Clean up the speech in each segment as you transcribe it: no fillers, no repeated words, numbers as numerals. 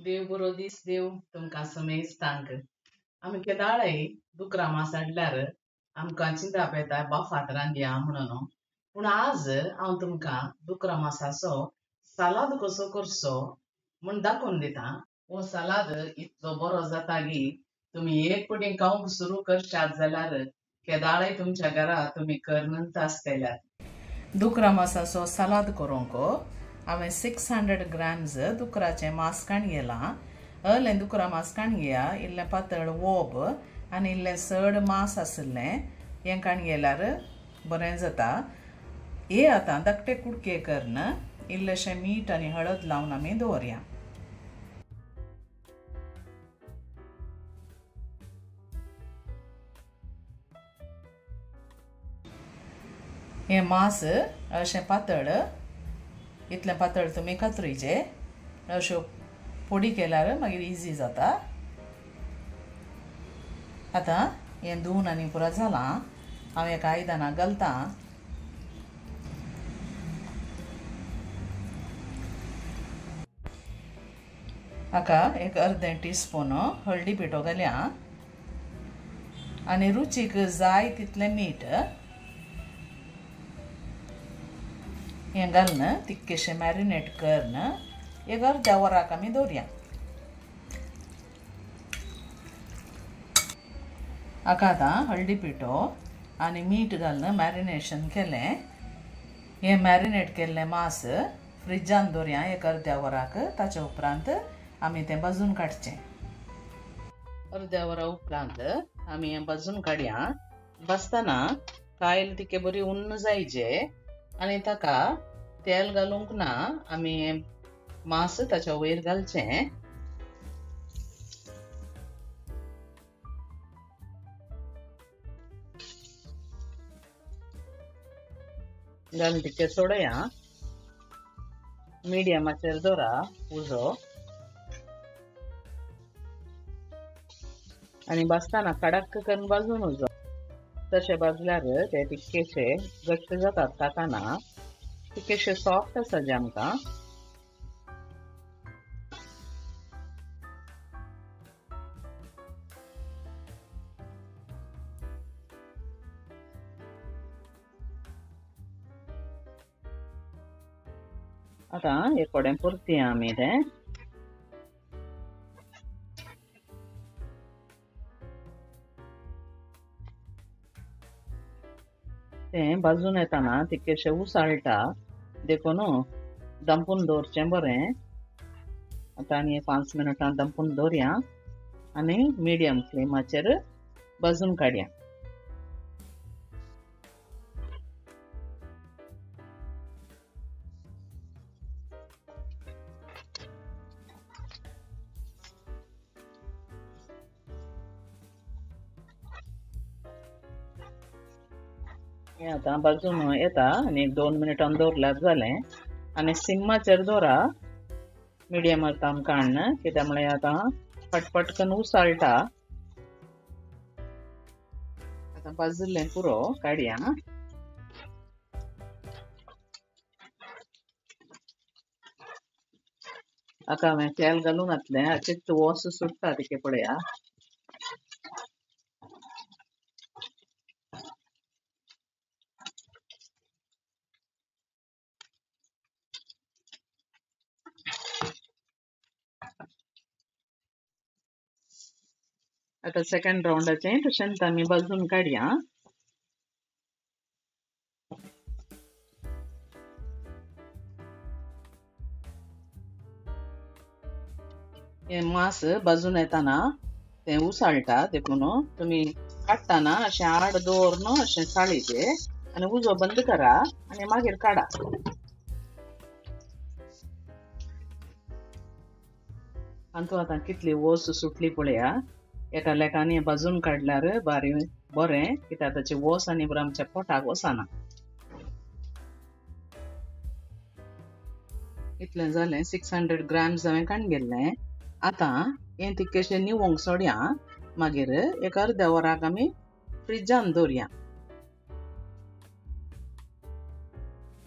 देव बरो दीस देव तुमकां समेज तांक आमी केदाळय दुकरा मास हाडल्यार आमकां चिंता येता बाफात रांदया म्हणून पूण आज हांव तुमकां दुकरा मासाचो सालाद कसो करचो म्हण दाखोवन दिता. हो सालाद इतलो बरो जाता की तुमी एक पटी खावंक सुरू करशात जाल्यार केदाळय तुमच्या घरा तुमी करनंत आसतल्यात. दुकरा मासाचो सालाद करूंक हांवें 600 grams दुकराचें मांस काणयेलां. अर्लें दुकरा मांस काणया इल्लें पातळ वोब आनी इल्लें सड मांस आसलें हें काणयेल्यार बरें जाता. हे आतां धाकटे कुडके करून इल्लेशें मीठ आनी हळद लावन आमी दवरया. हें मांस अशें पातळ इतलें पातळ तुमी कातरूयचें. अश्यो पोडी केल्यार मागीर इजी जाता. आतां हें धुवन आनी पुरो जालां. हांव एका आयदनाक घालतां. हाका एक अर्दें टीस्पून हळदी पिठो घालया आनी रुचीक जाय तितलें मीठ हें घालून तिक्केशें मॅरिनेट करून एक अर्द्या वराक आमी दवरया. हाका आतां हळदी पिठो आनी मीठ घालून मॅरिनेशन केलें. हें मॅरिनेट केल्लें मांस फ्रिजान दवरया एक अर्द्या वराक. ताच्या उपरांत आमी तें भाजून काडचें. अर्द्या वरा उपरांत आमी हें भाजून काडया. भाजतना कायल तिके बरी उन्न जायचे आनी ताका तेल घालूंक ना. आमी हें मांस ताच्या वयर घालचें. घालून तिके सोडया. मिडियमाचेर दवरा उजो आनी भाजतना कडक करून भाजून उजो. तशें भाजल्यार ते तितकेशे घट्ट जातात ताका ना. तितकेशे सॉफ्ट आसा जे आमकां. आतां एक कोडें परतया आमी तें. तें भाजून येताना तितकेशें उसाळटा देखून दंपून दवरचें बरें. आतां आनी 5 मिनटां दंपून दवरया आनी मिडियम फ्लेमाचेर भाजून काडया. हें आतां भाजून येता आनी 2 मिनटां दवरल्यार जालें. आनी सिम्माचेर दवरा मिडियमार ताम काडन कित्याक म्हळ्यार आतां पटपट करून उसाळटा. आतां भाजिल्लें पुरो काडया. हाका हांवें तेल घालून घातलें. हाचेर वोस सुट्टा तिके पळया. आतां सेकंड राउंडाचें तशेंच आमी भाजून काडया. हें मांस भाजून येताना तें उसाळटा देखून तुमी काडटाना अशें आड दवरून अशें साळीचें आनी उजो बंद करा आनी मागीर काडा. आनी आतां कितली वोस सुटली पळया. एका लेकांनी भाजून काडल्यार बरें कित्याक ताची वोस आनी बरें आमच्या पोटाक वचना. इतलें जालें. 600 grams हांवें काणयल्लें. आतां हें तितकेशें निवोंक सोडया. मागीर एक अर्द्या वराक आमी फ्रिजान दवरया.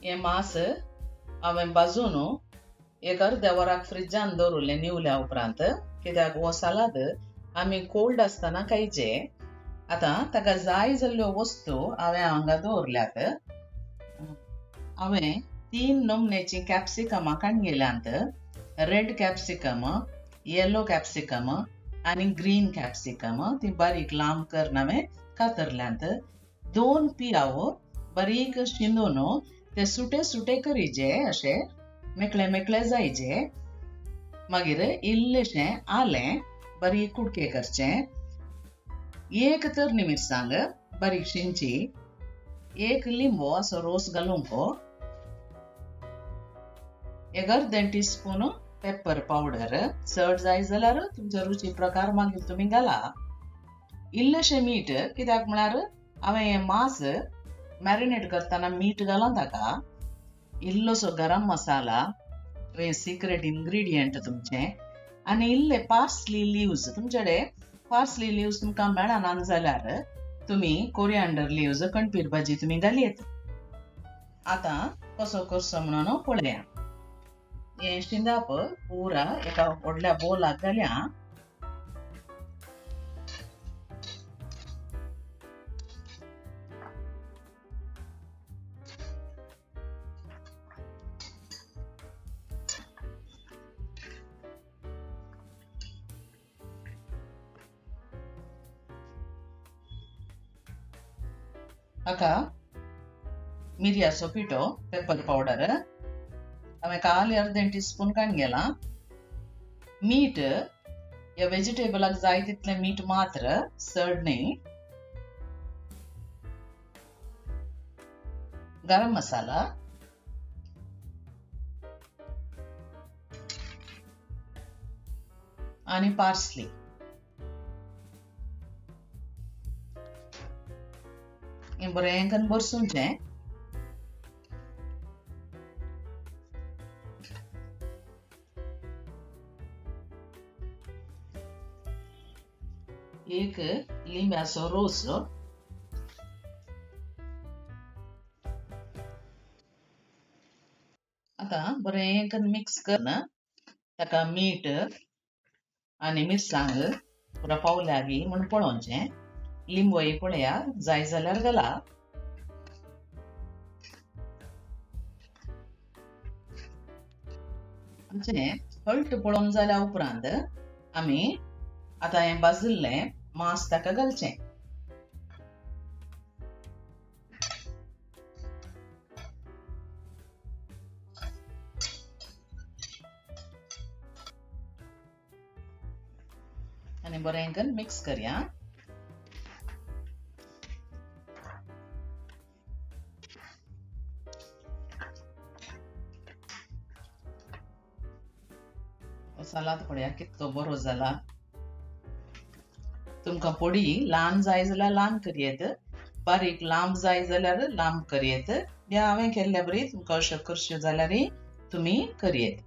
हें मांस हांवें भाजून एक अर्द्या वराक फ्रिजान दवरलें निवल्या उपरांत कित्याक हो सालाद आमी कोल्ड आसतना खायचे. आतां ताका जाय जाल्ल्यो वस्तू हांवें हांगा दवरल्यात. हांवें 3 नमनेची कॅप्सिकमां काडलेल्यांत. रेड कॅप्सिकम, येलो कॅप्सिकम आनी ग्रीन कॅप्सिकम ती बारीक लांब करून हांवें कातरल्यांत. 2 पियाव बारीक शिनून ते सुटे सुटे करीचे, अशे मेकळे मेकळे जायचे. मागीर इल्लेशें आलें बारीक कुडके करचें. 1 तरणी मिरसांग बारीक शिनची. 1 लिंबू असो रोस घालूंक. 1 अर्दें टीस्पून पेपर पावडर. चड जाय जाल्यार तुमच्या रुची प्रकार मागीर तुमी घाला. इल्लेशें मीठ, कित्याक म्हळ्यार हांवें हें मांस मॅरिनेट करतना मीठ घालां ताका. इल्लोसो गरम मसाला, हे सिक्रेट इन्ग्रेडियंट तुमचे. आनी इल्ले पार्सली लिव्स. तुमचेडे पार्सली लिव्स तुमकां मेळना जाल्यार तुमी कोरिएंडर लिव्स कणपीर भाजी तुमी घालयेत. आतां कसो करचो म्हणून पळया. हे शिंदाप पुरा एका व्हडल्या बोलाक घालया. हाका मिरयाचो पिठो, पेपर पावडर हांवें काल अर्दें टीस्पून काडलेला. मीठ, ह्या वेजिटेबलाक जाय तितलें मीठ मात्र, चड न्ही. गरम मसाला, आनी पार्सली. हें बरें करून भरसूंचें. एक लिंब्याचो रोस. आतां बरें करून मिक्स करून ताका मीठ आनी मिरसांग पुरो पावल्या बी म्हूण पळोवचें. लिंबूय पळया, जाय जाल्यार घाला. हळट पळोवन जाल्या उपरांत आमी आतां हें भाजिल्लें मांस ताका घालचें. आनी बरें करून मिक्स करया. सालाद पळया कितलो बरो जाला. तुमकां पोडी ल्हान जाय जाल्यार ल्हान करयेत, बारीक लांब जाय जाल्यार लांब करयेत. ह्या हांवें केल्ले बरी तुमकां अश्यो करच्यो जाल्यार तुमी करयेत.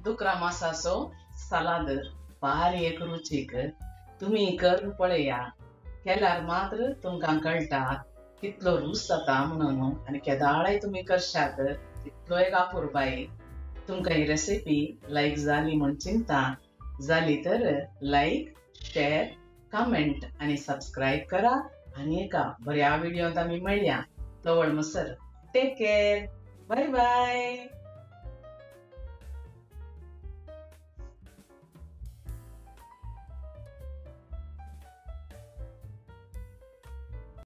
दुकरा मासाचो सालाद भारी एक रुचीक. तुमी करून पळया. केल्यार मात्र तुमकां कळटा कितलो रूच जाता म्हणून. आनी केदाळय तुमी करशात तितलो एक अपुरबाय. तुमकां ही रेसिपी लायक जाली म्हूण चिंता. जाली तर लायक, शेअर, कमेंट आनी सबस्क्राईब करा. आनी एका बऱ्या व्हिडिओंत आमी मेळया. तवळ मसर टेक केअर. Bye bye.